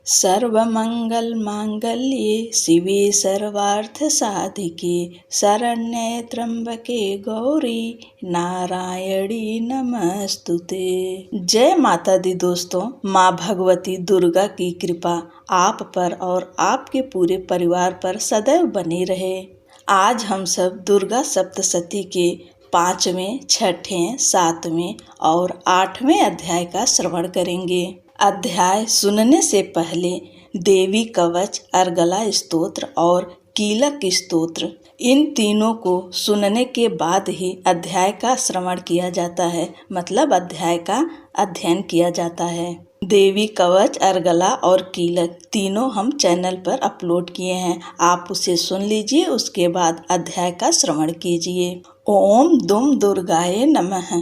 सर्वमंगल मांगल्ये शिवे सर्वार्थ साधिके शरण्ये त्र्यंबके गौरी नारायणी नमस्तुते। जय माता दी दोस्तों, माँ भगवती दुर्गा की कृपा आप पर और आपके पूरे परिवार पर सदैव बनी रहे। आज हम सब दुर्गा सप्तशती के 5वें, 6ठे, 7वें और 8वें अध्याय का श्रवण करेंगे। अध्याय सुनने से पहले देवी कवच, अर्गला स्तोत्र और कीलक स्तोत्र, इन तीनों को सुनने के बाद ही अध्याय का श्रवण किया जाता है, मतलब अध्याय का अध्ययन किया जाता है। देवी कवच, अर्गला और कीलक तीनों हम चैनल पर अपलोड किए हैं, आप उसे सुन लीजिए, उसके बाद अध्याय का श्रवण कीजिए। ओम दुम दुर्गाए नमः।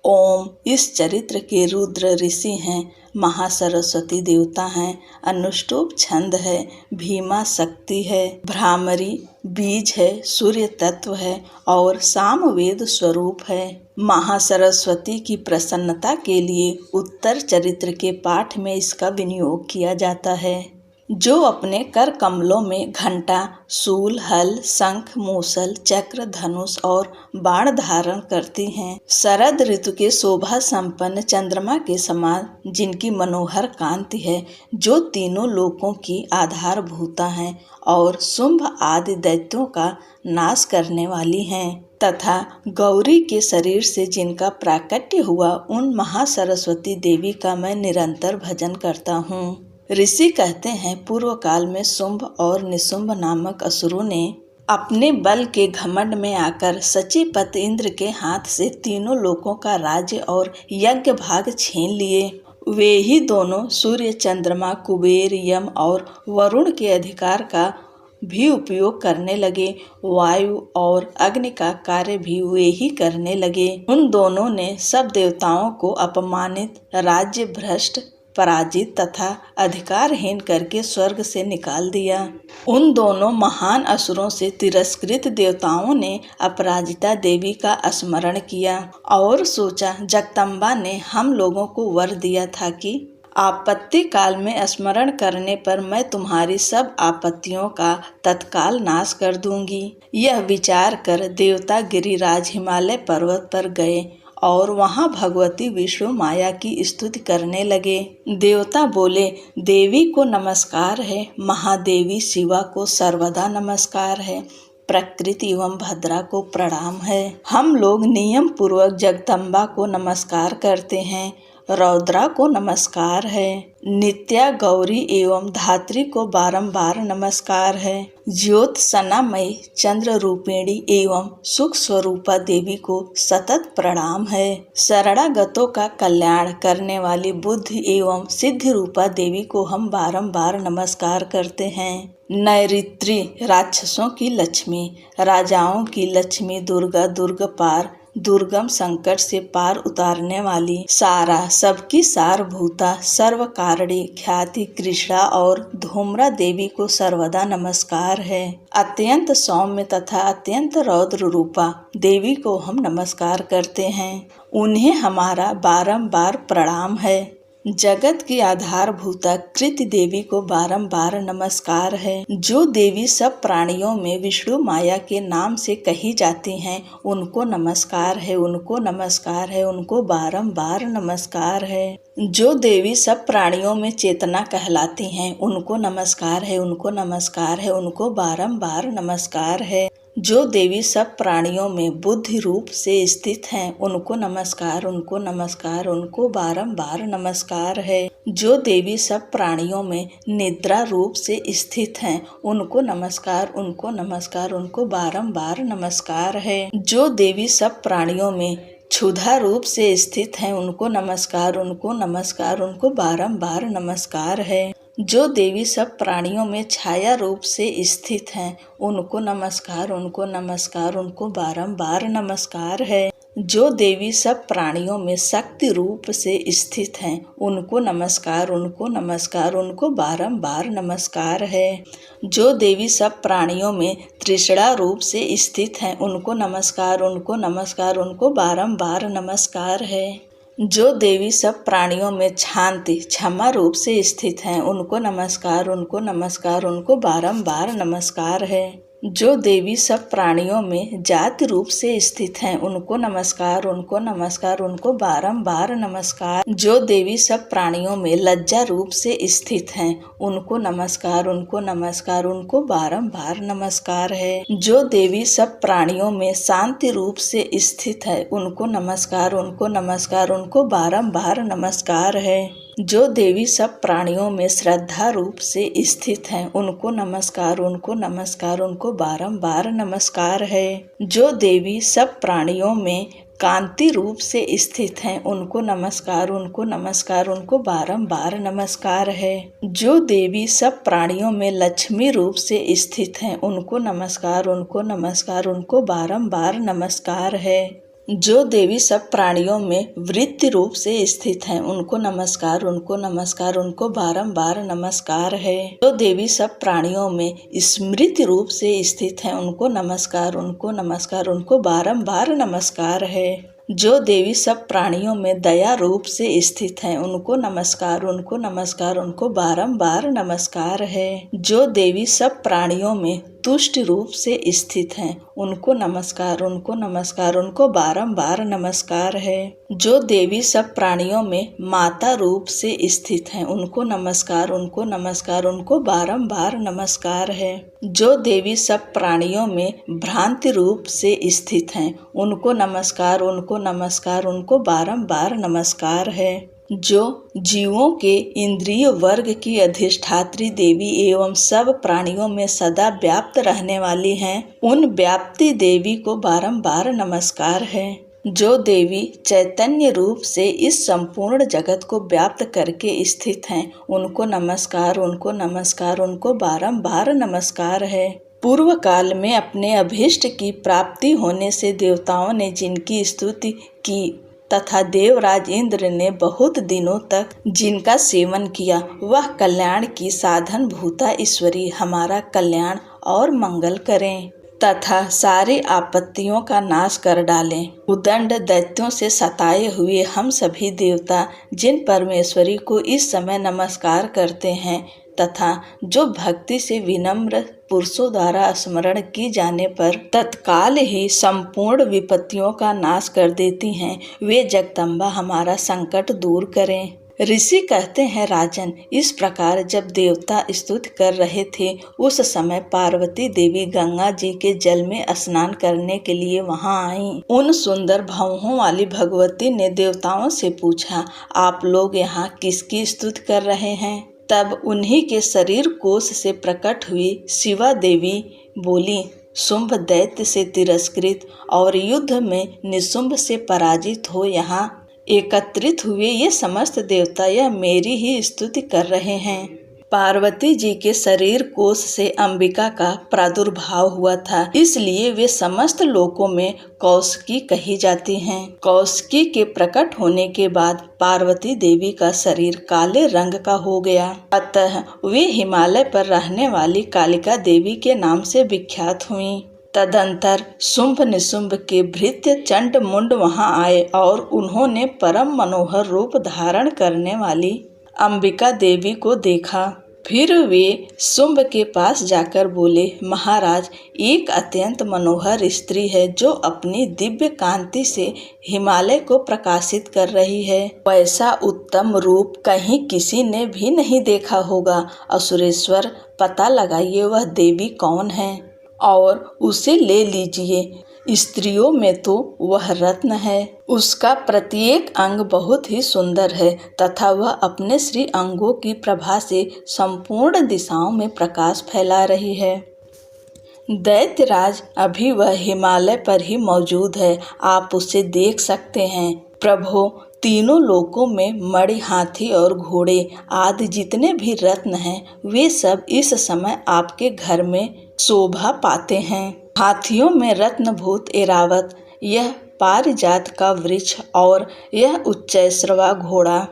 ओम इस चरित्र के रुद्र ऋषि हैं, महासरस्वती देवता हैं, अनुष्टुप छंद है, भीमा शक्ति है, भ्रामरी बीज है, सूर्य तत्व है और सामवेद स्वरूप है। महासरस्वती की प्रसन्नता के लिए उत्तर चरित्र के पाठ में इसका विनियोग किया जाता है। जो अपने कर कमलों में घंटा, शूल, हल, शंख, मूसल, चक्र, धनुष और बाण धारण करती हैं। शरद ऋतु के शोभा संपन्न चंद्रमा के समान जिनकी मनोहर कांति है, जो तीनों लोकों की आधारभूता हैं और शुंभ आदि दैत्यों का नाश करने वाली हैं, तथा गौरी के शरीर से जिनका प्राकट्य हुआ, उन महासरस्वती देवी का मैं निरंतर भजन करता हूँ। ऋषि कहते हैं, पूर्व काल में शुंभ और निशुंभ नामक असुरों ने अपने बल के घमंड में आकर सचीपत इंद्र के हाथ से तीनों लोकों का राज्य और यज्ञ भाग छीन लिए। वे ही दोनों सूर्य, चंद्रमा, कुबेर, यम और वरुण के अधिकार का भी उपयोग करने लगे। वायु और अग्नि का कार्य भी वे ही करने लगे। उन दोनों ने सब देवताओं को अपमानित, राज्य भ्रष्ट, पराजित तथा अधिकारहीन करके स्वर्ग से निकाल दिया। उन दोनों महान असुरों से तिरस्कृत देवताओं ने अपराजिता देवी का स्मरण किया और सोचा, जगदम्बा ने हम लोगों को वर दिया था कि आपत्ति काल में स्मरण करने पर मैं तुम्हारी सब आपत्तियों का तत्काल नाश कर दूंगी। यह विचार कर देवता गिरिराज हिमालय पर्वत पर गए और वहां भगवती विष्णु माया की स्तुति करने लगे। देवता बोले, देवी को नमस्कार है, महादेवी शिवा को सर्वदा नमस्कार है, प्रकृति एवं भद्रा को प्रणाम है। हम लोग नियम पूर्वक जगदम्बा को नमस्कार करते हैं, रौद्रा को नमस्कार है, नित्या, गौरी एवं धात्री को बारंबार नमस्कार है, ज्योत सनामयी, चंद्र रूपिणी एवं सुख स्वरूपा देवी को सतत प्रणाम है। शरणागतों का कल्याण करने वाली बुद्धि एवं सिद्धि रूपा देवी को हम बारंबार नमस्कार करते हैं। नैऋत्री, राक्षसों की लक्ष्मी, राजाओं की लक्ष्मी, दुर्गा, दुर्गपार, दुर्गम संकट से पार उतारने वाली, सारा, सबकी सारभूता, सर्व कारणी, ख्याति, कृष्णा और धूम्रा देवी को सर्वदा नमस्कार है। अत्यंत सौम्य तथा अत्यंत रौद्र रूपा देवी को हम नमस्कार करते हैं, उन्हें हमारा बारंबार प्रणाम है। जगत की आधारभूता कृति देवी को बारंबार नमस्कार है। जो देवी सब प्राणियों में विष्णु माया के नाम से कही जाती हैं, उनको नमस्कार है, उनको नमस्कार है, उनको बारंबार नमस्कार है। जो देवी सब प्राणियों में चेतना कहलाती हैं, उनको नमस्कार है, उनको नमस्कार है, उनको बारंबार नमस्कार है। जो देवी सब प्राणियों में बुद्धि रूप से स्थित हैं, उनको नमस्कार, उनको नमस्कार, उनको बारंबार नमस्कार है। जो देवी सब प्राणियों में निद्रा रूप से स्थित हैं, उनको नमस्कार, उनको नमस्कार, उनको बारंबार नमस्कार है। जो देवी सब प्राणियों में क्षुधा रूप से स्थित हैं, उनको नमस्कार, उनको नमस्कार, उनको बारंबार नमस्कार है। जो देवी सब प्राणियों में छाया रूप से स्थित हैं, उनको नमस्कार, उनको नमस्कार, उनको बारंबार नमस्कार है। जो देवी सब प्राणियों में शक्ति रूप से स्थित हैं, उनको नमस्कार, उनको नमस्कार, उनको बारंबार नमस्कार है। जो देवी सब प्राणियों में तृष्णा रूप से स्थित हैं, उनको नमस्कार, उनको नमस्कार, उनको बारंबार नमस्कार है। जो देवी सब प्राणियों में शांति क्षमा रूप से स्थित हैं, उनको नमस्कार, उनको नमस्कार, उनको बारंबार नमस्कार है। जो देवी सब प्राणियों में जाति रूप से स्थित हैं, उनको नमस्कार, उनको नमस्कार, उनको बारंबार नमस्कार। जो देवी सब प्राणियों में लज्जा रूप से स्थित हैं, उनको नमस्कार, उनको नमस्कार, उनको बारंबार नमस्कार है। जो देवी सब प्राणियों में शांति रूप से स्थित है, उनको नमस्कार, उनको नमस्कार, उनको बारंबार नमस्कार है। जो देवी सब प्राणियों में श्रद्धा रूप से स्थित हैं, उनको नमस्कार, उनको नमस्कार, उनको बारंबार नमस्कार है। जो देवी सब प्राणियों में कांति रूप से स्थित हैं, उनको नमस्कार, उनको नमस्कार, उनको बारंबार नमस्कार है। जो देवी सब प्राणियों में लक्ष्मी रूप से स्थित हैं, उनको नमस्कार, उनको नमस्कार, उनको बारंबार नमस्कार है। जो देवी सब प्राणियों में वृत्ति रूप से स्थित हैं, उनको नमस्कार, उनको नमस्कार, उनको बारंबार नमस्कार है। जो देवी सब प्राणियों में स्मृति रूप से स्थित हैं, उनको नमस्कार, उनको नमस्कार, उनको बारंबार नमस्कार है। जो देवी सब प्राणियों में दया रूप से स्थित हैं, उनको नमस्कार, उनको नमस्कार, उनको बारंबार नमस्कार है। जो देवी सब प्राणियों में तुष्ट रूप से स्थित हैं, उनको नमस्कार, उनको नमस्कार, उनको बारंबार नमस्कार है। जो देवी सब प्राणियों में माता रूप से स्थित हैं, उनको नमस्कार, उनको नमस्कार, उनको बारंबार नमस्कार है। जो देवी सब प्राणियों में भ्रांति रूप से स्थित हैं, उनको नमस्कार, उनको नमस्कार, उनको बारंबार नमस्कार है। जो जीवों के इंद्रिय वर्ग की अधिष्ठात्री देवी एवं सब प्राणियों में सदा व्याप्त रहने वाली हैं, उन व्याप्ति देवी को बारंबार नमस्कार है। जो देवी चैतन्य रूप से इस संपूर्ण जगत को व्याप्त करके स्थित हैं, उनको नमस्कार, उनको नमस्कार, उनको बारंबार नमस्कार है। पूर्व काल में अपने अभीष्ट की प्राप्ति होने से देवताओं ने जिनकी स्तुति की तथा देवराज इंद्र ने बहुत दिनों तक जिनका सेवन किया, वह कल्याण की साधन भूता ईश्वरी हमारा कल्याण और मंगल करें तथा सारी आपत्तियों का नाश कर डालें। उदंड दैत्यों से सताए हुए हम सभी देवता जिन परमेश्वरी को इस समय नमस्कार करते हैं तथा जो भक्ति से विनम्र पुरुषों द्वारा स्मरण की जाने पर तत्काल ही संपूर्ण विपत्तियों का नाश कर देती हैं, वे जगदम्बा हमारा संकट दूर करें। ऋषि कहते हैं, राजन, इस प्रकार जब देवता स्तुति कर रहे थे, उस समय पार्वती देवी गंगा जी के जल में स्नान करने के लिए वहां आईं। उन सुंदर भौहों वाली भगवती ने देवताओं से पूछा, आप लोग यहाँ किसकी स्तुति कर रहे हैं? तब उन्हीं के शरीर कोश से प्रकट हुई शिवा देवी बोली, शुंभ दैत्य से तिरस्कृत और युद्ध में निशुंभ से पराजित हो यहाँ एकत्रित हुए ये समस्त देवता यह मेरी ही स्तुति कर रहे हैं। पार्वती जी के शरीर कोश से अंबिका का प्रादुर्भाव हुआ था, इसलिए वे समस्त लोकों में कौशिकी कही जाती हैं। कौशिकी के प्रकट होने के बाद पार्वती देवी का शरीर काले रंग का हो गया, अतः वे हिमालय पर रहने वाली कालिका देवी के नाम से विख्यात हुईं। तदंतर शुंभ निशुंभ के भृत्य चंड मुंड वहां आए और उन्होंने परम मनोहर रूप धारण करने वाली अंबिका देवी को देखा। फिर वे शुंभ के पास जाकर बोले, महाराज, एक अत्यंत मनोहर स्त्री है जो अपनी दिव्य कांति से हिमालय को प्रकाशित कर रही है। वैसा उत्तम रूप कहीं किसी ने भी नहीं देखा होगा। असुरेश्वर, पता लगाइए वह देवी कौन है और उसे ले लीजिए। स्त्रियों में तो वह रत्न है। उसका प्रत्येक अंग बहुत ही सुंदर है तथा वह अपने श्री अंगों की प्रभा से संपूर्ण दिशाओं में प्रकाश फैला रही है। दैत्यराज, अभी वह हिमालय पर ही मौजूद है, आप उसे देख सकते हैं। प्रभो, तीनों लोकों में मणि, हाथी और घोड़े आदि जितने भी रत्न हैं, वे सब इस समय आपके घर में शोभा पाते हैं। हाथियों में रत्नभूत ऐरावत, यह पारिजात का वृक्ष और यह उच्चैश्रवा घोड़ा,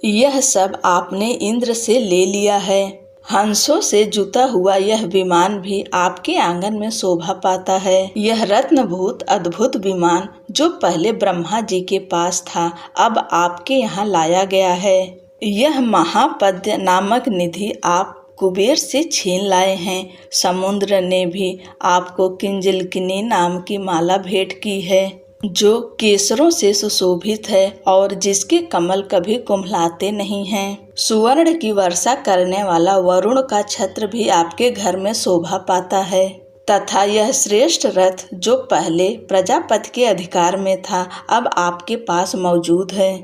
यह सब आपने इंद्र से ले लिया है। हंसों से जुता हुआ यह विमान भी आपके आंगन में शोभा पाता है। यह रत्नभूत अद्भुत विमान जो पहले ब्रह्मा जी के पास था, अब आपके यहाँ लाया गया है। यह महापद्य नामक निधि आप कुबेर से छीन लाए हैं। समुद्र ने भी आपको किंजलकिनी नाम की माला भेंट की है, जो केसरों से सुशोभित है और जिसके कमल कभी कुम्हलाते नहीं हैं। सुवर्ण की वर्षा करने वाला वरुण का छत्र भी आपके घर में शोभा पाता है, तथा यह श्रेष्ठ रथ जो पहले प्रजापति के अधिकार में था, अब आपके पास मौजूद है।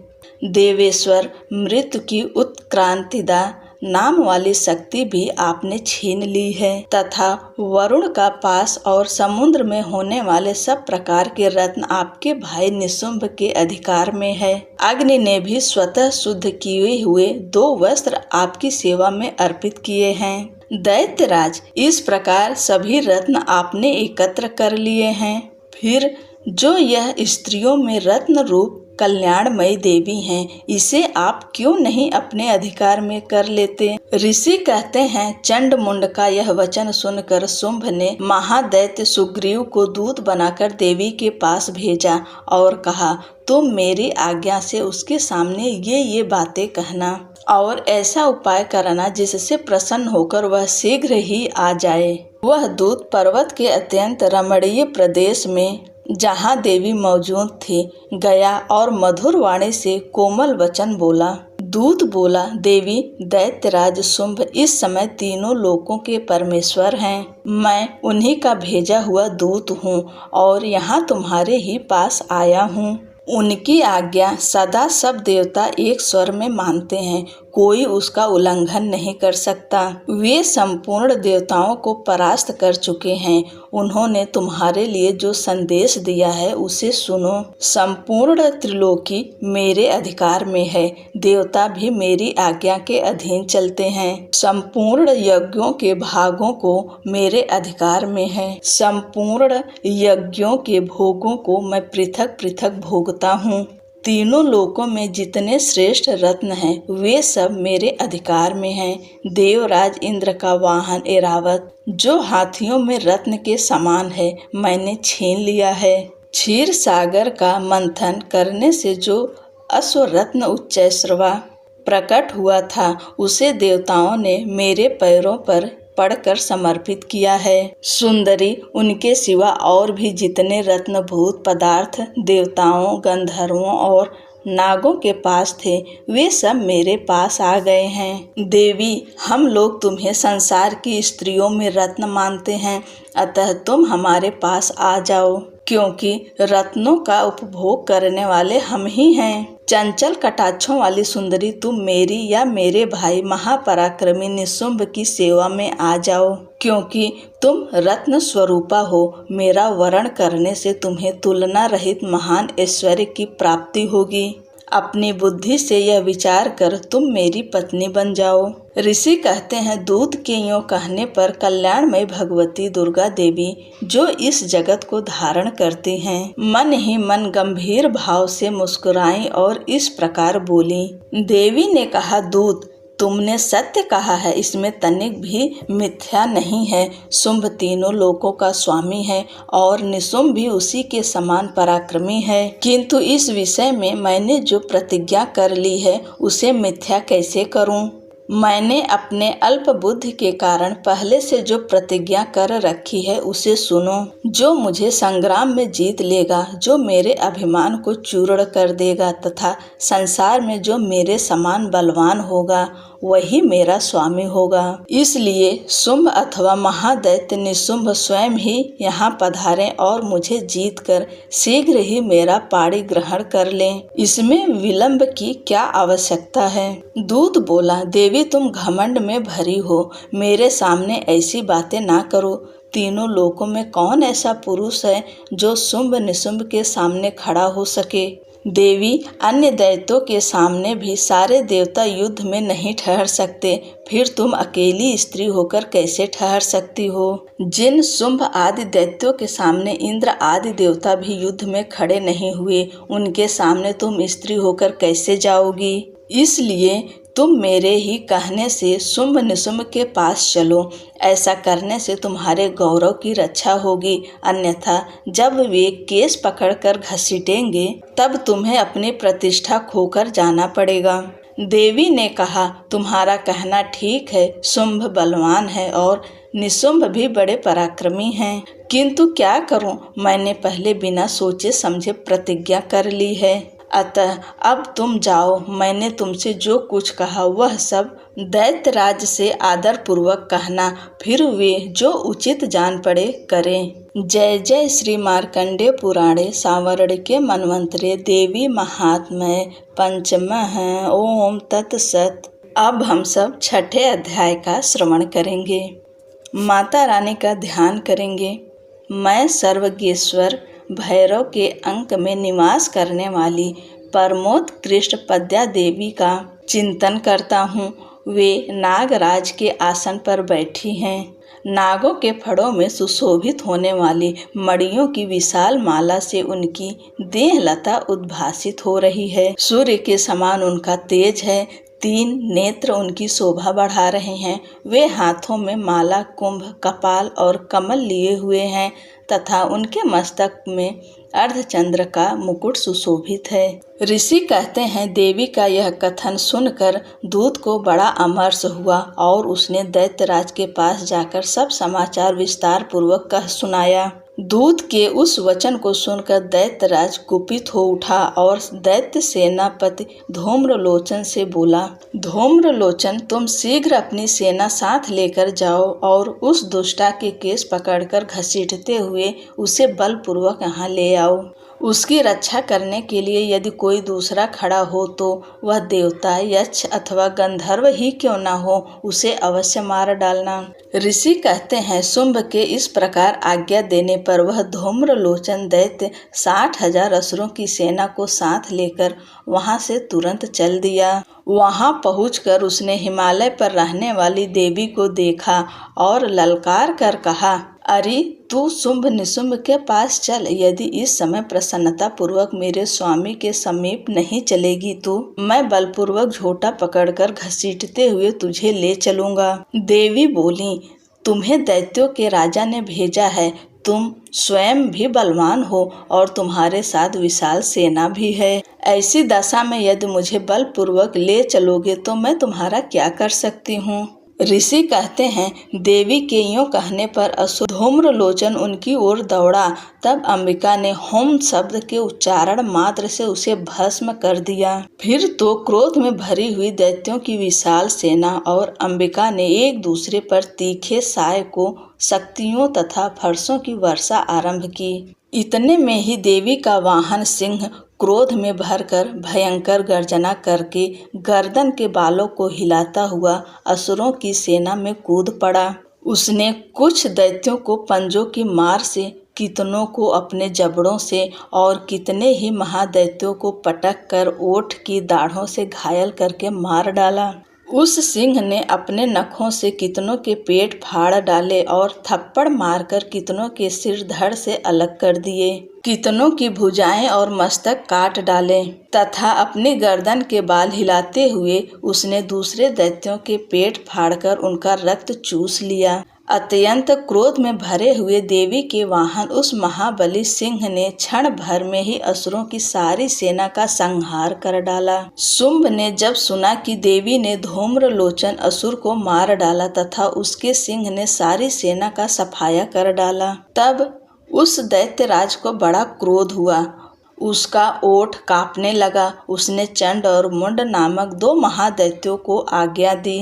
देवेश्वर मृत्यु की उत्क्रांतिदा नाम वाली शक्ति भी आपने छीन ली है, तथा वरुण का पास और समुद्र में होने वाले सब प्रकार के रत्न आपके भाई निशुंभ के अधिकार में है। अग्नि ने भी स्वतः शुद्ध किए हुए 2 वस्त्र आपकी सेवा में अर्पित किए हैं। दैत्यराज, इस प्रकार सभी रत्न आपने एकत्र कर लिए हैं। फिर जो यह स्त्रियों में रत्न रूप कल्याणमयी देवी हैं, इसे आप क्यों नहीं अपने अधिकार में कर लेते? ऋषि कहते हैं, चंड मुंड का यह वचन सुनकर शुंभ ने महादैत्य सुग्रीव को दूत बनाकर देवी के पास भेजा और कहा, तुम मेरी आज्ञा से उसके सामने ये बातें कहना और ऐसा उपाय करना जिससे प्रसन्न होकर वह शीघ्र ही आ जाए। वह दूत पर्वत के अत्यंत रमणीय प्रदेश में, जहाँ देवी मौजूद थी, गया और मधुर वाणी से कोमल वचन बोला। दूत बोला, देवी, दैत्यराज शुंभ इस समय तीनों लोकों के परमेश्वर हैं। मैं उन्हीं का भेजा हुआ दूत हूँ और यहाँ तुम्हारे ही पास आया हूँ। उनकी आज्ञा सदा सब देवता एक स्वर में मानते हैं, कोई उसका उल्लंघन नहीं कर सकता। वे संपूर्ण देवताओं को परास्त कर चुके हैं। उन्होंने तुम्हारे लिए जो संदेश दिया है उसे सुनो। संपूर्ण त्रिलोकी मेरे अधिकार में है, देवता भी मेरी आज्ञा के अधीन चलते हैं। संपूर्ण यज्ञों के भागों को मेरे अधिकार में है। संपूर्ण यज्ञों के भोगों को मैं पृथक पृथक भोगता हूँ। तीनों लोकों में जितने श्रेष्ठ रत्न हैं, वे सब मेरे अधिकार में हैं। देवराज इंद्र का वाहन ऐरावत, जो हाथियों में रत्न के समान है, मैंने छीन लिया है। क्षीर सागर का मंथन करने से जो अश्वरत्न उच्चैश्रवा प्रकट हुआ था, उसे देवताओं ने मेरे पैरों पर पढ़कर समर्पित किया है। सुंदरी, उनके सिवा और भी जितने रत्नभूत पदार्थ देवताओं, गंधर्वों और नागों के पास थे, वे सब मेरे पास आ गए हैं। देवी, हम लोग तुम्हें संसार की स्त्रियों में रत्न मानते हैं, अतः तुम हमारे पास आ जाओ, क्योंकि रत्नों का उपभोग करने वाले हम ही हैं। चंचल कटाक्षों वाली सुंदरी, तुम मेरी या मेरे भाई महापराक्रमी निशुंभ की सेवा में आ जाओ, क्योंकि तुम रत्न स्वरूपा हो। मेरा वरण करने से तुम्हें तुलना रहित महान ऐश्वर्य की प्राप्ति होगी। अपनी बुद्धि से यह विचार कर तुम मेरी पत्नी बन जाओ। ऋषि कहते हैं, दूत के यूँ कहने पर कल्याणमय भगवती दुर्गा देवी, जो इस जगत को धारण करती हैं, मन ही मन गंभीर भाव से मुस्कुराई और इस प्रकार बोली। देवी ने कहा, दूत, तुमने सत्य कहा है, इसमें तनिक भी मिथ्या नहीं है। शुंभ तीनों लोकों का स्वामी है और निशुंभ भी उसी के समान पराक्रमी है, किंतु इस विषय में मैंने जो प्रतिज्ञा कर ली है उसे मिथ्या कैसे करूं? मैंने अपने अल्प बुद्धि के कारण पहले से जो प्रतिज्ञा कर रखी है उसे सुनो। जो मुझे संग्राम में जीत लेगा, जो मेरे अभिमान को चूर्ण कर देगा तथा संसार में जो मेरे समान बलवान होगा, वही मेरा स्वामी होगा। इसलिए शुंभ अथवा महादैत्य निशुंभ स्वयं ही यहाँ पधारें और मुझे जीतकर शीघ्र ही मेरा पाणी ग्रहण कर लें। इसमें विलंब की क्या आवश्यकता है? दूत बोला, देवी, तुम घमंड में भरी हो, मेरे सामने ऐसी बातें ना करो। तीनों लोकों में कौन ऐसा पुरुष है जो शुंभ निशुंभ के सामने खड़ा हो सके? देवी, अन्य दैत्यों के सामने भी सारे देवता युद्ध में नहीं ठहर सकते, फिर तुम अकेली स्त्री होकर कैसे ठहर सकती हो? जिन शुंभ आदि दैत्यों के सामने इंद्र आदि देवता भी युद्ध में खड़े नहीं हुए, उनके सामने तुम स्त्री होकर कैसे जाओगी? इसलिए तुम मेरे ही कहने से शुंभ निशुंभ के पास चलो। ऐसा करने से तुम्हारे गौरव की रक्षा होगी, अन्यथा जब वे केस पकड़कर घसीटेंगे तब तुम्हें अपनी प्रतिष्ठा खोकर जाना पड़ेगा। देवी ने कहा, तुम्हारा कहना ठीक है, शुंभ बलवान है और निशुंभ भी बड़े पराक्रमी हैं, किंतु क्या करूं, मैंने पहले बिना सोचे समझे प्रतिज्ञा कर ली है। अतः अब तुम जाओ, मैंने तुमसे जो कुछ कहा वह सब दैत्यराज से आदर पूर्वक कहना, फिर वे जो उचित जान पड़े करें। जय जय श्री मार्कंडेय पुराणे सांवरड़िके मन्वंतरे देवी महात्म्य पंचमः। ओम तत्सत। अब हम सब छठे अध्याय का श्रवण करेंगे। माता रानी का ध्यान करेंगे। मैं सर्वज्ञेश्वर भैरव के अंक में निवास करने वाली परमोत्कृष्ट पद्या देवी का चिंतन करता हूँ। वे नागराज के आसन पर बैठी हैं। नागों के फड़ों में सुशोभित होने वाली मणियों की विशाल माला से उनकी देहलता उद्भासित हो रही है। सूर्य के समान उनका तेज है। 3 नेत्र उनकी शोभा बढ़ा रहे हैं। वे हाथों में माला, कुंभ, कपाल और कमल लिए हुए हैं तथा उनके मस्तक में अर्धचंद्र का मुकुट सुशोभित है। ऋषि कहते हैं, देवी का यह कथन सुनकर दूत को बड़ा अमर्ष हुआ और उसने दैत्यराज के पास जाकर सब समाचार विस्तार पूर्वक कह सुनाया। दूत के उस वचन को सुनकर दैत्यराज कुपित हो उठा और दैत्य सेनापति धूम्रलोचन से बोला, धूम्रलोचन, तुम शीघ्र अपनी सेना साथ लेकर जाओ और उस दुष्टा के केस पकड़कर घसीटते हुए उसे बलपूर्वक यहाँ ले आओ। उसकी रक्षा करने के लिए यदि कोई दूसरा खड़ा हो तो वह देवता, यक्ष अथवा गंधर्व ही क्यों न हो, उसे अवश्य मार डालना। ऋषि कहते हैं, शुंभ के इस प्रकार आज्ञा देने पर वह धूम्रलोचन दैत्य 60,000 असुरों की सेना को साथ लेकर वहां से तुरंत चल दिया। वहां पहुंचकर उसने हिमालय पर रहने वाली देवी को देखा और ललकार कर कहा, अरे तू शुंभ निशुंभ के पास चल। यदि इस समय प्रसन्नता पूर्वक मेरे स्वामी के समीप नहीं चलेगी तो मैं बलपूर्वक झोटा पकड़कर घसीटते हुए तुझे ले चलूंगा। देवी बोली, तुम्हें दैत्यों के राजा ने भेजा है। तुम स्वयं भी बलवान हो और तुम्हारे साथ विशाल सेना भी है। ऐसी दशा में यदि मुझे बलपूर्वक ले चलोगे तो मैं तुम्हारा क्या कर सकती हूँ। ऋषि कहते हैं, देवी के यूं कहने पर असुर धूम्रलोचन उनकी ओर दौड़ा। तब अंबिका ने होम शब्द के उच्चारण मात्र से उसे भस्म कर दिया। फिर तो क्रोध में भरी हुई दैत्यों की विशाल सेना और अंबिका ने एक दूसरे पर तीखे साय को शक्तियों तथा फरसों की वर्षा आरंभ की। इतने में ही देवी का वाहन सिंह क्रोध में भरकर भयंकर गर्जना करके गर्दन के बालों को हिलाता हुआ असुरों की सेना में कूद पड़ा। उसने कुछ दैत्यों को पंजों की मार से, कितनों को अपने जबड़ों से और कितने ही महादैत्यों को पटक कर ओठ की दाढ़ों से घायल करके मार डाला। उस सिंह ने अपने नखों से कितनों के पेट फाड़ डाले और थप्पड़ मारकर कितनों के सिर धड़ से अलग कर दिए। कितनों की भुजाएं और मस्तक काट डाले तथा अपनी गर्दन के बाल हिलाते हुए उसने दूसरे दैत्यों के पेट फाड़कर उनका रक्त चूस लिया। अत्यंत क्रोध में भरे हुए देवी के वाहन उस महाबली सिंह ने क्षण भर में ही असुरों की सारी सेना का संहार कर डाला। शुंभ ने जब सुना कि देवी ने धूम्रलोचन असुर को मार डाला तथा उसके सिंह ने सारी सेना का सफाया कर डाला, तब उस दैत्यराज को बड़ा क्रोध हुआ। उसका ओठ कांपने लगा। उसने चंड और मुंड नामक 2 महादैत्यों को आज्ञा दी,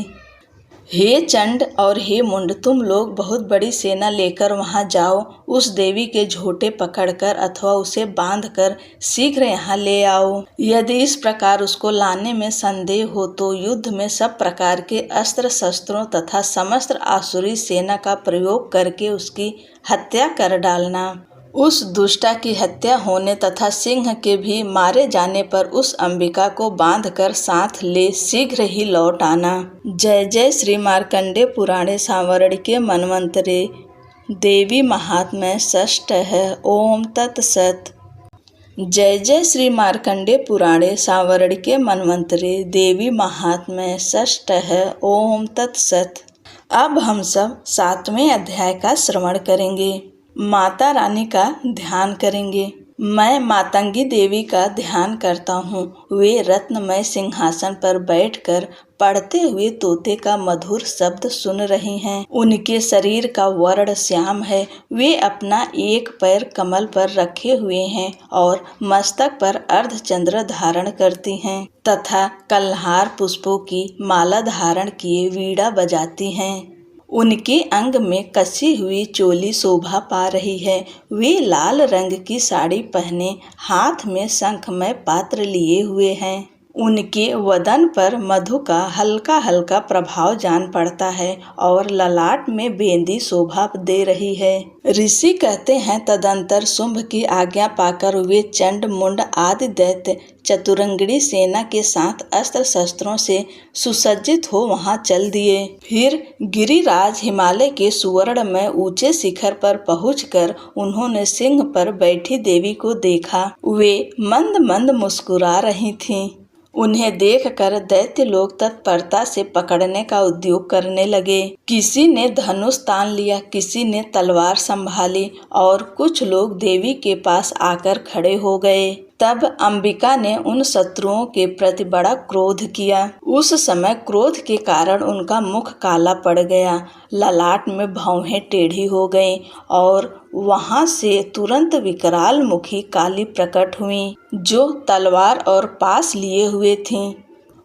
हे चंड और हे मुंड, तुम लोग बहुत बड़ी सेना लेकर वहां जाओ। उस देवी के झोटे पकड़कर अथवा उसे बांधकर शीघ्र यहाँ ले आओ। यदि इस प्रकार उसको लाने में संदेह हो तो युद्ध में सब प्रकार के अस्त्र शस्त्रों तथा समस्त आसुरी सेना का प्रयोग करके उसकी हत्या कर डालना। उस दुष्टा की हत्या होने तथा सिंह के भी मारे जाने पर उस अंबिका को बांधकर साथ ले शीघ्र ही लौट आना। जय जय श्री मार्कंडेय पुराणे सांवरड़िके मन्वंतरे देवी महात्म्य षष्ठ है। ओम तत्सत। जय जय श्री मार्कंडे पुराणे सांवरड़िके मनवंतरे देवी महात्म्य षष्ठः ओम तत्सत। अब हम सब 7वें अध्याय का श्रवण करेंगे। माता रानी का ध्यान करेंगे। मैं मातंगी देवी का ध्यान करता हूँ। वे रत्नमय सिंहासन पर बैठकर पढ़ते हुए तोते का मधुर शब्द सुन रही हैं। उनके शरीर का वर्ण श्याम है। वे अपना एक पैर कमल पर रखे हुए हैं और मस्तक पर अर्धचंद्र धारण करती हैं तथा कल्हार पुष्पों की माला धारण किए वीणा बजाती हैं। उनके अंग में कसी हुई चोली शोभा पा रही है। वे लाल रंग की साड़ी पहने हाथ में शंखमय पात्र लिए हुए हैं। उनके वदन पर मधु का हल्का हल्का प्रभाव जान पड़ता है और ललाट में बेंदी शोभा दे रही है। ऋषि कहते हैं तदंतर शुंभ की आज्ञा पाकर वे चंड मुंड आदि दैत्य चतुरंगिणी सेना के साथ अस्त्र शस्त्रों से सुसज्जित हो वहां चल दिए। फिर गिरिराज हिमालय के सुवर्ण में ऊंचे शिखर पर पहुंचकर उन्होंने सिंह पर बैठी देवी को देखा। वे मंद मंद मुस्कुरा रही थीं। उन्हें देखकर दैत्य लोग तत्परता से पकड़ने का उद्योग करने लगे। किसी ने धनुष तान लिया, किसी ने तलवार संभाली और कुछ लोग देवी के पास आकर खड़े हो गए। तब अंबिका ने उन शत्रुओं के प्रति बड़ा क्रोध किया। उस समय क्रोध के कारण उनका मुख काला पड़ गया, ललाट में भौहें टेढ़ी हो गईं और वहां से तुरंत विकराल मुखी काली प्रकट हुई जो तलवार और पास लिए हुए थीं।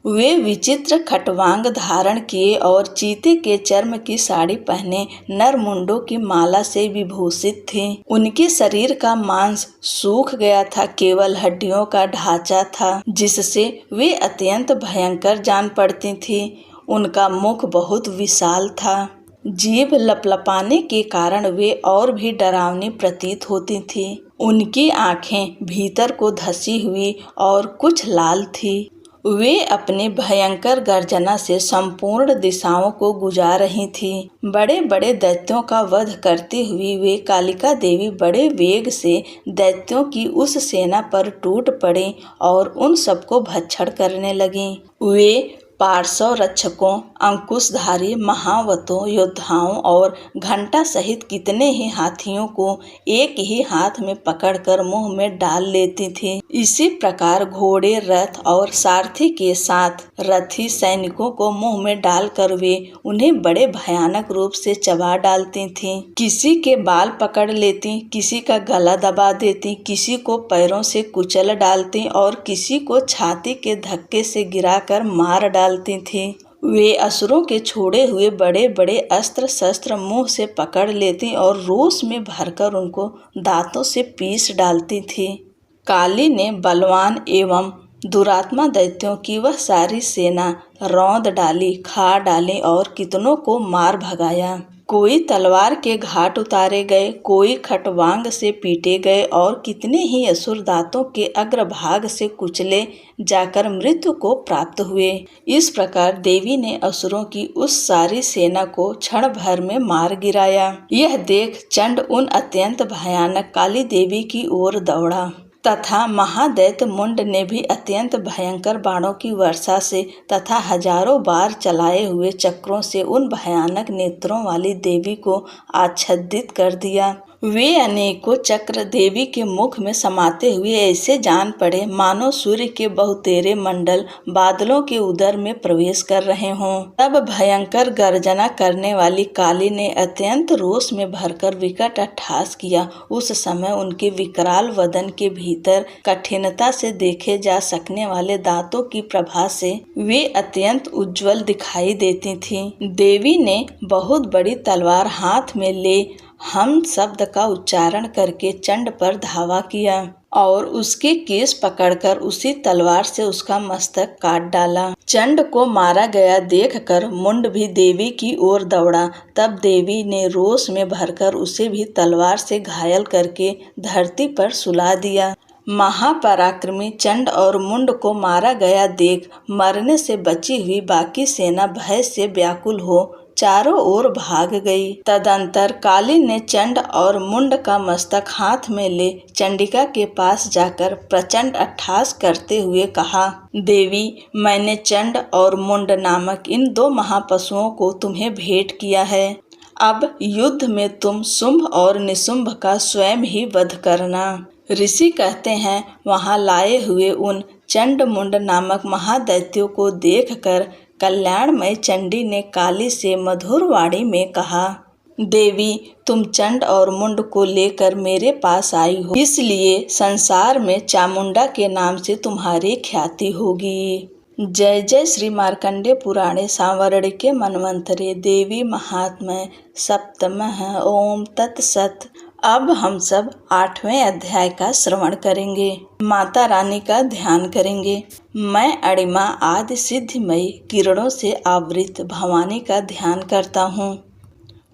वे विचित्र खटवांग धारण किए और चीते के चर्म की साड़ी पहने नरमुंडों की माला से विभूषित थीं। उनके शरीर का मांस सूख गया था, केवल हड्डियों का ढांचा था जिससे वे अत्यंत भयंकर जान पड़ती थीं। उनका मुख बहुत विशाल था। जीभ लपलपाने के कारण वे और भी डरावनी प्रतीत होती थीं। उनकी आंखें भीतर को धसी हुई और कुछ लाल थी। वे अपनी भयंकर गर्जना से संपूर्ण दिशाओं को गुजा रही थीं। बड़े बड़े दैत्यों का वध करती हुई वे कालिका देवी बड़े वेग से दैत्यों की उस सेना पर टूट पड़ी और उन सबको भक्षण करने लगीं। वे पार्श्व रक्षकों, अंकुशधारी महावतों, योद्धाओं और घंटा सहित कितने ही हाथियों को एक ही हाथ में पकड़कर मुंह में डाल लेती थी। इसी प्रकार घोड़े, रथ और सारथी के साथ रथी सैनिकों को मुंह में डालकर वे उन्हें बड़े भयानक रूप से चबा डालती थीं। किसी के बाल पकड़ लेती, किसी का गला दबा देती, किसी को पैरों से कुचल डालती और किसी को छाती के धक्के से गिराकर मार डालती थी। वे असुरों के छोड़े हुए बड़े बड़े अस्त्र शस्त्र मुंह से पकड़ लेती और रोष में भरकर उनको दांतों से पीस डालती थी। काली ने बलवान एवं दुरात्मा दैत्यों की वह सारी सेना रौंद डाली, खा डाली और कितनों को मार भगाया। कोई तलवार के घाट उतारे गए, कोई खटवांग से पीटे गए और कितने ही असुर दांतों के अग्रभाग से कुचले जाकर मृत्यु को प्राप्त हुए। इस प्रकार देवी ने असुरों की उस सारी सेना को क्षण भर में मार गिराया। यह देख चंड उन अत्यंत भयानक काली देवी की ओर दौड़ा तथा महादैत्य मुंड ने भी अत्यंत भयंकर बाणों की वर्षा से तथा हजारों बार चलाए हुए चक्रों से उन भयानक नेत्रों वाली देवी को आच्छादित कर दिया। वे अनेकों चक्र देवी के मुख में समाते हुए ऐसे जान पड़े मानो सूर्य के बहुतेरे मंडल बादलों के उदर में प्रवेश कर रहे हों। तब भयंकर गर्जना करने वाली काली ने अत्यंत रोष में भरकर विकट अट्टहास किया। उस समय उनके विकराल वदन के भीतर कठिनता से देखे जा सकने वाले दांतों की प्रभा से वे अत्यंत उज्जवल दिखाई देती थीं। देवी ने बहुत बड़ी तलवार हाथ में ले हम शब्द का उच्चारण करके चंड पर धावा किया और उसके केस पकड़कर उसी तलवार से उसका मस्तक काट डाला। चंड को मारा गया देखकर मुंड भी देवी की ओर दौड़ा। तब देवी ने रोष में भरकर उसे भी तलवार से घायल करके धरती पर सुला दिया। महापराक्रमी चंड और मुंड को मारा गया देख मरने से बची हुई बाकी सेना भय से व्याकुल हो चारों ओर भाग गई। तदंतर काली ने चंड और मुंड का मस्तक हाथ में ले चंडिका के पास जाकर प्रचंड अट्टहास करते हुए कहा, देवी, मैंने चंड और मुंड नामक इन 2 महापशुओं को तुम्हें भेंट किया है। अब युद्ध में तुम शुंभ और निशुंभ का स्वयं ही वध करना। ऋषि कहते हैं, वहां लाए हुए उन चंड मुंड नामक महादैत्यों को देखकर कल्याणमय चंडी ने काली से मधुर वाणी में कहा, देवी, तुम चंड और मुंड को लेकर मेरे पास आई हो, इसलिए संसार में चामुंडा के नाम से तुम्हारी ख्याति होगी। जय जय श्री मार्कंडेय पुराणे सांवर्णिके मनवंतरे देवी महात्म्य सप्तमः। ओम तत्सत। अब हम सब 8वें अध्याय का श्रवण करेंगे। माता रानी का ध्यान करेंगे। मैं अणिमा आदि सिद्धिमयी किरणों से आवृत भवानी का ध्यान करता हूँ।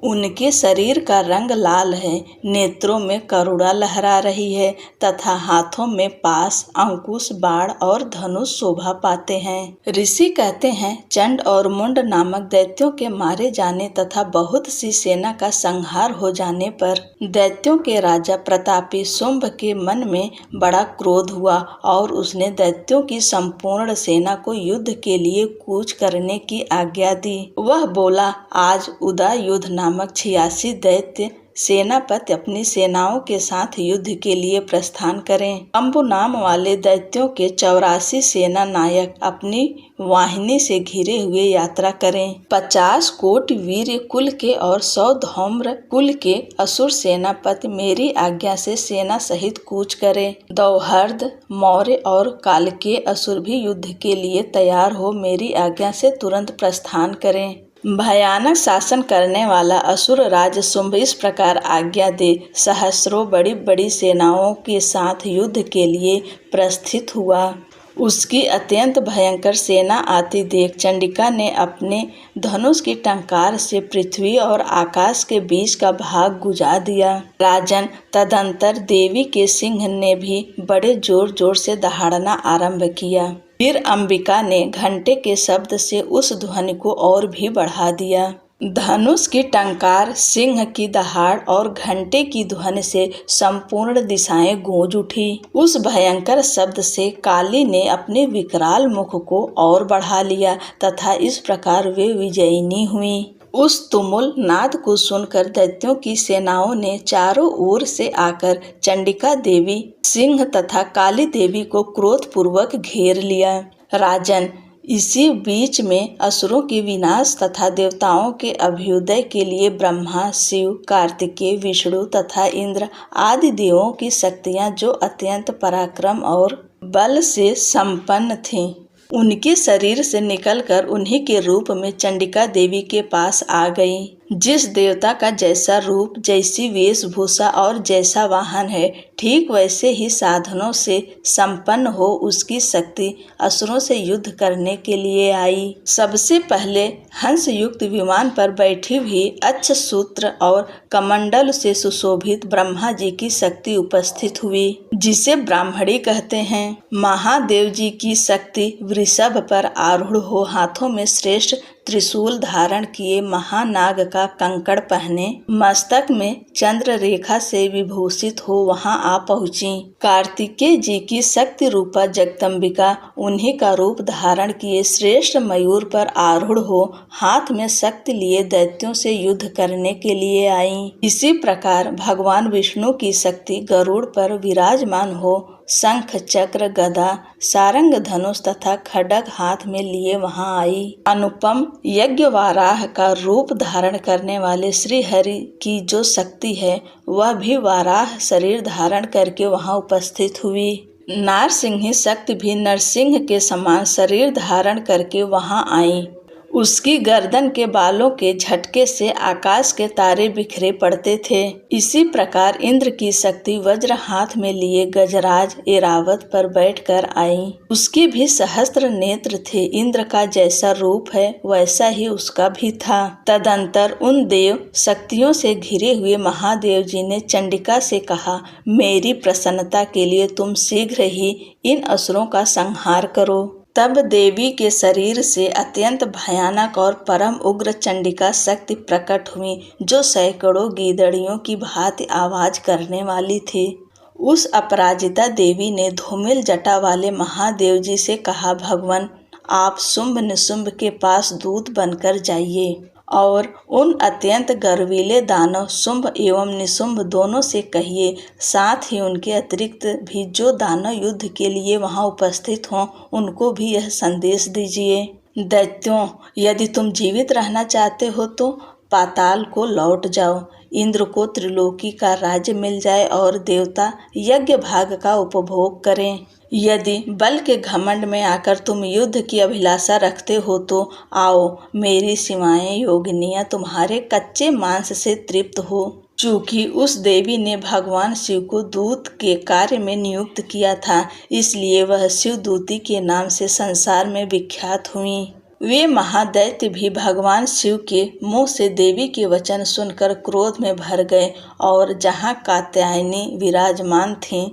उनके शरीर का रंग लाल है, नेत्रों में करुणा लहरा रही है तथा हाथों में पास, अंकुश, बाण और धनुष शोभा पाते हैं। ऋषि कहते हैं, चंड और मुंड नामक दैत्यों के मारे जाने तथा बहुत सी सेना का संहार हो जाने पर दैत्यों के राजा प्रतापी शुंभ के मन में बड़ा क्रोध हुआ और उसने दैत्यों की संपूर्ण सेना को युद्ध के लिए कूच करने की आज्ञा दी। वह बोला, आज उदा युद्ध नामक 86 दैत्य सेनापति अपनी सेनाओं के साथ युद्ध के लिए प्रस्थान करें। अम्बु नाम वाले दैत्यों के 84 सेना नायक अपनी वाहिनी से घिरे हुए यात्रा करें। 50 कोट वीर कुल के और 100 धौम्र कुल के असुर सेनापति मेरी आज्ञा से सेना सहित कूच करें। दौहर्द, मौर्य और कालके असुर भी युद्ध के लिए तैयार हो मेरी आज्ञा से तुरंत प्रस्थान करें। भयानक शासन करने वाला असुर राज शुंभ इस प्रकार आज्ञा दे सहस्रों बड़ी बड़ी सेनाओं के साथ युद्ध के लिए प्रस्थित हुआ। उसकी अत्यंत भयंकर सेना आती देख चंडिका ने अपने धनुष की टंकार से पृथ्वी और आकाश के बीच का भाग गुजा दिया। राजन, तदंतर देवी के सिंह ने भी बड़े जोर जोर से दहाड़ना आरंभ किया। फिर अंबिका ने घंटे के शब्द से उस ध्वनि को और भी बढ़ा दिया। धनुष की टंकार, सिंह की दहाड़ और घंटे की ध्वनि से संपूर्ण दिशाएं गूंज उठी। उस भयंकर शब्द से काली ने अपने विकराल मुख को और बढ़ा लिया तथा इस प्रकार वे विजयिनी हुई। उस तुमुल नाद को सुनकर दैत्यों की सेनाओं ने चारों ओर से आकर चंडिका देवी, सिंह तथा काली देवी को क्रोधपूर्वक घेर लिया। राजन, इसी बीच में असुरों के विनाश तथा देवताओं के अभ्युदय के लिए ब्रह्मा, शिव, कार्तिकेय, विष्णु तथा इंद्र आदि देवों की शक्तियां जो अत्यंत पराक्रम और बल से संपन्न थीं, उनके शरीर से निकलकर उन्हीं के रूप में चंडिका देवी के पास आ गई। जिस देवता का जैसा रूप, जैसी वेशभूषा और जैसा वाहन है, ठीक वैसे ही साधनों से संपन्न हो उसकी शक्ति असुरों से युद्ध करने के लिए आई। सबसे पहले हंस युक्त विमान पर बैठी हुई अक्षसूत्र और कमंडल से सुशोभित ब्रह्मा जी की शक्ति उपस्थित हुई, जिसे ब्राह्मणी कहते हैं। महादेव जी की शक्ति वृषभ पर आरूढ़ हो हाथों में श्रेष्ठ त्रिशूल धारण किए, महानाग का कंकड़ पहने, मस्तक में चंद्र रेखा से विभूषित हो वहां आ पहुंची। कार्तिकेय जी की शक्ति रूपा जगदम्बिका उन्हीं का रूप धारण किए श्रेष्ठ मयूर पर आरूढ़ हो हाथ में शक्ति लिए दैत्यों से युद्ध करने के लिए आई। इसी प्रकार भगवान विष्णु की शक्ति गरुड़ पर विराजमान हो शंख, चक्र, गदा, सारंग, धनुष तथा खड्ग हाथ में लिए वहां आई। अनुपम यज्ञ वाराह का रूप धारण करने वाले श्री हरि की जो शक्ति है, वह भी वाराह शरीर धारण करके वहां उपस्थित हुई। नारसिंही शक्ति भी नरसिंह के समान शरीर धारण करके वहां आई। उसकी गर्दन के बालों के झटके से आकाश के तारे बिखरे पड़ते थे। इसी प्रकार इंद्र की शक्ति वज्र हाथ में लिए गजराज ऐरावत पर बैठकर आई। उसके भी सहस्त्र नेत्र थे। इंद्र का जैसा रूप है वैसा ही उसका भी था। तदंतर उन देव शक्तियों से घिरे हुए महादेव जी ने चंडिका से कहा, मेरी प्रसन्नता के लिए तुम शीघ्र ही इन असुरों का संहार करो। तब देवी के शरीर से अत्यंत भयानक और परम उग्र चंडिका शक्ति प्रकट हुई, जो सैकड़ों गीदड़ियों की भांति आवाज करने वाली थी। उस अपराजिता देवी ने धूमिल जटा वाले महादेव जी से कहा, भगवान, आप शुंभ निशुंभ के पास दूत बनकर जाइए और उन अत्यंत गर्वीले दानव शुंभ एवं निशुंभ दोनों से कहिए, साथ ही उनके अतिरिक्त भी जो दानव युद्ध के लिए वहां उपस्थित हों, उनको भी यह संदेश दीजिए। दैत्यों, यदि तुम जीवित रहना चाहते हो तो पाताल को लौट जाओ, इंद्र को त्रिलोकी का राज्य मिल जाए और देवता यज्ञ भाग का उपभोग करें। यदि बल के घमंड में आकर तुम युद्ध की अभिलाषा रखते हो तो आओ, मेरी सीमाएं योगिनियां तुम्हारे कच्चे मांस से तृप्त हो। चूंकि उस देवी ने भगवान शिव को दूत के कार्य में नियुक्त किया था, इसलिए वह शिवदूती के नाम से संसार में विख्यात हुई। वे महादैत्य भी भगवान शिव के मुंह से देवी के वचन सुनकर क्रोध में भर गए और जहां कात्यायनी विराजमान थीं,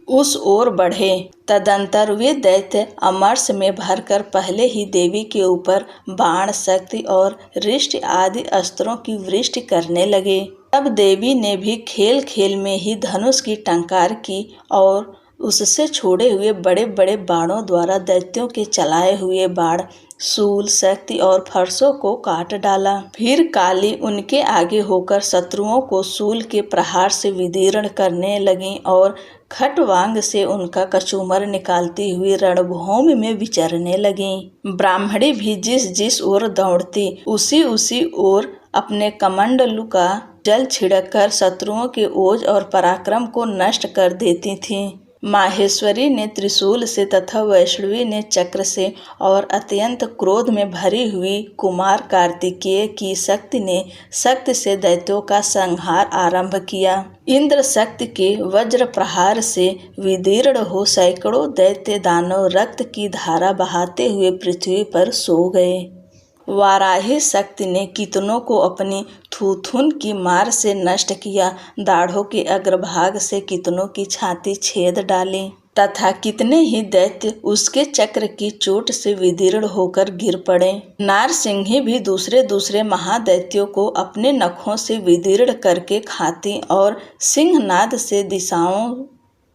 उस ओर बढ़े। तदंतर वे दैत्य अमरस में भरकर पहले ही देवी के ऊपर बाण, शक्ति और रिष्ट आदि अस्त्रों की वृष्टि करने लगे। तब देवी ने भी खेल खेल में ही धनुष की टंकार की और उससे छोड़े हुए बड़े बड़े बाणों द्वारा दैत्यों के चलाए हुए बाण, शूल, शक्ति और फरसों को काट डाला। फिर काली उनके आगे होकर शत्रुओं को शूल के प्रहार से विदीर्ण करने लगी और खटवांग से उनका कचूमर निकालती हुई रणभूमि में विचरने लगीं। ब्राह्मणी भी जिस जिस ओर दौड़ती, उसी उसी ओर अपने कमंडलू का जल छिड़ककर शत्रुओं के ओज और पराक्रम को नष्ट कर देती थीं। माहेश्वरी ने त्रिशूल से तथा वैष्णवी ने चक्र से और अत्यंत क्रोध में भरी हुई कुमार कार्तिकेय की शक्ति ने शक्ति से दैत्यों का संहार आरंभ किया। इंद्र शक्ति के वज्र प्रहार से विदीर्ण हो सैकड़ों दैत्य दानव रक्त की धारा बहाते हुए पृथ्वी पर सो गए। वाराही शक्ति ने कितनों को अपनी थूथुन की मार से नष्ट किया, दाढ़ों के अग्रभाग से कितनों की छाती छेद डाली तथा कितने ही दैत्य उसके चक्र की चोट से विदीर्ण होकर गिर पड़े। नारसिंही भी दूसरे दूसरे महादैत्यों को अपने नखों से विदीर्ण करके खाती और सिंहनाद से दिशाओं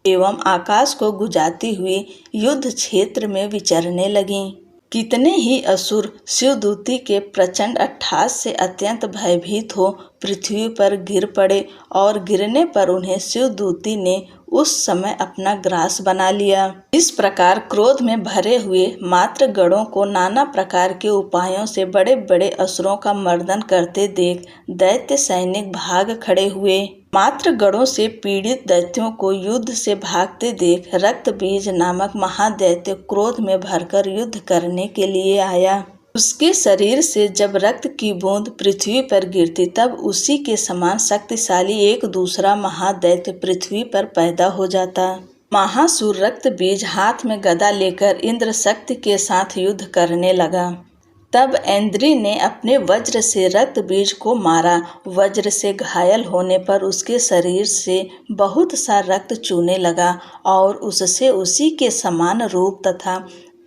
एवं आकाश को गुजाती हुई युद्ध क्षेत्र में विचरने लगीं। कितने ही असुर शिवदूती के प्रचंड अट्टहास से अत्यंत भयभीत हो पृथ्वी पर गिर पड़े और गिरने पर उन्हें शिवदूती ने उस समय अपना ग्रास बना लिया। इस प्रकार क्रोध में भरे हुए मात्र गणों को नाना प्रकार के उपायों से बड़े बड़े असुरों का मर्दन करते देख दैत्य सैनिक भाग खड़े हुए। मात्र गणों से पीड़ित दैत्यों को युद्ध से भागते देख रक्त बीज नामक महादैत्य क्रोध में भरकर युद्ध करने के लिए आया। उसके शरीर से जब रक्त की बूंद पृथ्वी पर गिरती, तब उसी के समान शक्तिशाली एक दूसरा महादैत्य पृथ्वी पर पैदा हो जाता। महासुर रक्त बीज हाथ में गदा लेकर इंद्र शक्ति के साथ युद्ध करने लगा। तब ऐन्द्री ने अपने वज्र से रक्त बीज को मारा। वज्र से घायल होने पर उसके शरीर से बहुत सा रक्त चूने लगा और उससे उसी के समान रूप तथा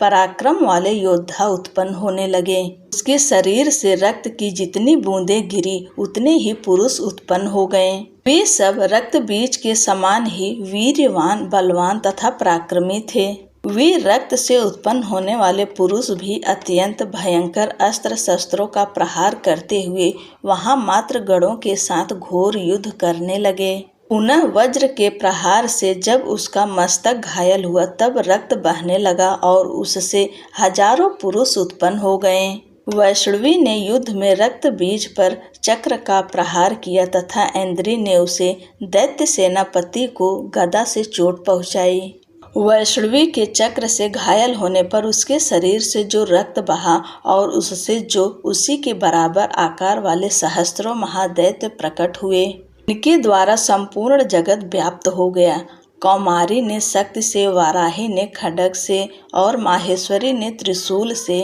पराक्रम वाले योद्धा उत्पन्न होने लगे। उसके शरीर से रक्त की जितनी बूंदें गिरी, उतने ही पुरुष उत्पन्न हो गए। वे सब रक्त बीज के समान ही वीर्यवान, बलवान तथा पराक्रमी थे। वे रक्त से उत्पन्न होने वाले पुरुष भी अत्यंत भयंकर अस्त्र शस्त्रों का प्रहार करते हुए वहां मात्र गणों के साथ घोर युद्ध करने लगे। पुनः वज्र के प्रहार से जब उसका मस्तक घायल हुआ, तब रक्त बहने लगा और उससे हजारों पुरुष उत्पन्न हो गए। वैष्णवी ने युद्ध में रक्त बीज पर चक्र का प्रहार किया तथा ऐन्द्री ने उसे दैत्य सेनापति को गदा से चोट पहुंचाई। वैष्णवी के चक्र से घायल होने पर उसके शरीर से जो रक्त बहा और उससे जो उसी के बराबर आकार वाले सहस्त्रों महादैत्य प्रकट हुए, इनके द्वारा संपूर्ण जगत व्याप्त हो गया। कौमारी ने शक्ति से, वाराही ने खड्ग से और माहेश्वरी ने त्रिशूल से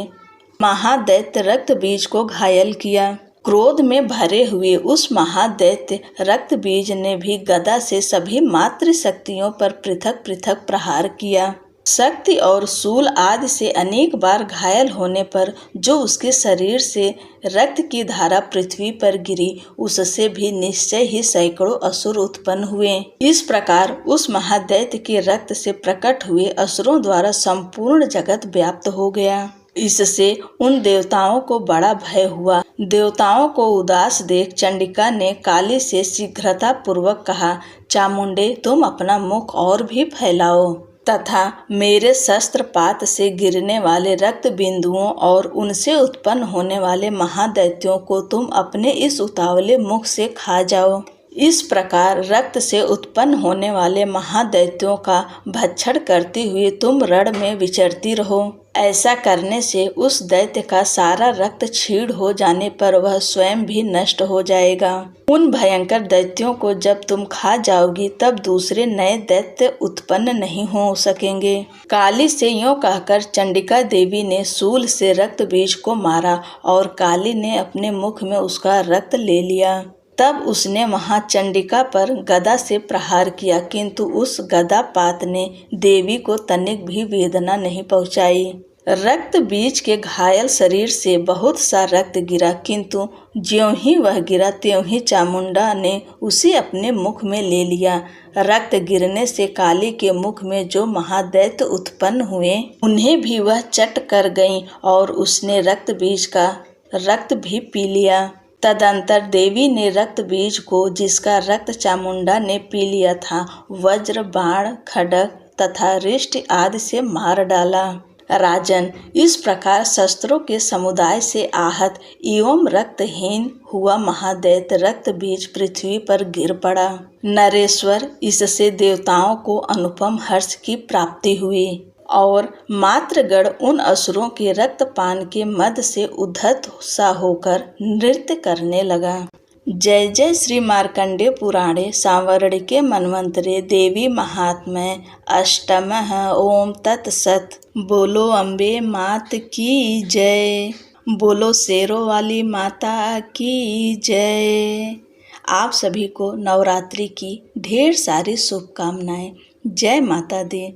महादैत्य रक्त बीज को घायल किया। क्रोध में भरे हुए उस महादैत्य रक्त बीज ने भी गदा से सभी मातृ शक्तियों पर पृथक पृथक प्रहार किया। शक्ति और शूल आदि से अनेक बार घायल होने पर जो उसके शरीर से रक्त की धारा पृथ्वी पर गिरी, उससे भी निश्चय ही सैकड़ों असुर उत्पन्न हुए। इस प्रकार उस महादैत्य के रक्त से प्रकट हुए असुरों द्वारा संपूर्ण जगत व्याप्त हो गया। इससे उन देवताओं को बड़ा भय हुआ। देवताओं को उदास देख चंडिका ने काली से शीघ्रता पूर्वक कहा, चामुंडे, तुम अपना मुख और भी फैलाओ तथा मेरे शस्त्रपात से गिरने वाले रक्त बिंदुओं और उनसे उत्पन्न होने वाले महादैत्यों को तुम अपने इस उतावले मुख से खा जाओ। इस प्रकार रक्त से उत्पन्न होने वाले महादैत्यों का भक्षण करते हुए तुम रण में विचरती रहो। ऐसा करने से उस दैत्य का सारा रक्त क्षीण हो जाने पर वह स्वयं भी नष्ट हो जाएगा। उन भयंकर दैत्यों को जब तुम खा जाओगी तब दूसरे नए दैत्य उत्पन्न नहीं हो सकेंगे। काली से यूं कहकर चंडिका देवी ने शूल से रक्त बीज को मारा और काली ने अपने मुख में उसका रक्त ले लिया। तब उसने वहां चंडिका पर गदा से प्रहार किया, किंतु उस गदापात ने देवी को तनिक भी वेदना नहीं पहुंचाई। रक्त बीज के घायल शरीर से बहुत सा रक्त गिरा, किंतु ज्यों ही वह गिरा त्यों ही चामुंडा ने उसे अपने मुख में ले लिया। रक्त गिरने से काली के मुख में जो महादैत्य उत्पन्न हुए उन्हें भी वह चट कर गईं और उसने रक्त बीज का रक्त भी पी लिया। तदंतर देवी ने रक्त बीज को, जिसका रक्त चामुंडा ने पी लिया था, वज्र, बाण, खड्ग तथा रिष्ट आदि से मार डाला। राजन, इस प्रकार शस्त्रों के समुदाय से आहत एवं रक्तहीन हुआ महादैत्य रक्त बीज पृथ्वी पर गिर पड़ा। नरेश्वर, इससे देवताओं को अनुपम हर्ष की प्राप्ति हुई और मात्रगण उन असुरों के रक्तपान के मद से उद्धत सा होकर नृत्य करने लगा। जय जय श्री मार्कंडेय पुराणे सांवर्णिके मन्वंतरे देवी महात्म्य अष्टमः। ओम तत्सत। बोलो अम्बे मात की जय। बोलो शेरों वाली माता की जय। आप सभी को नवरात्रि की ढेर सारी शुभकामनाएं। जय माता दी।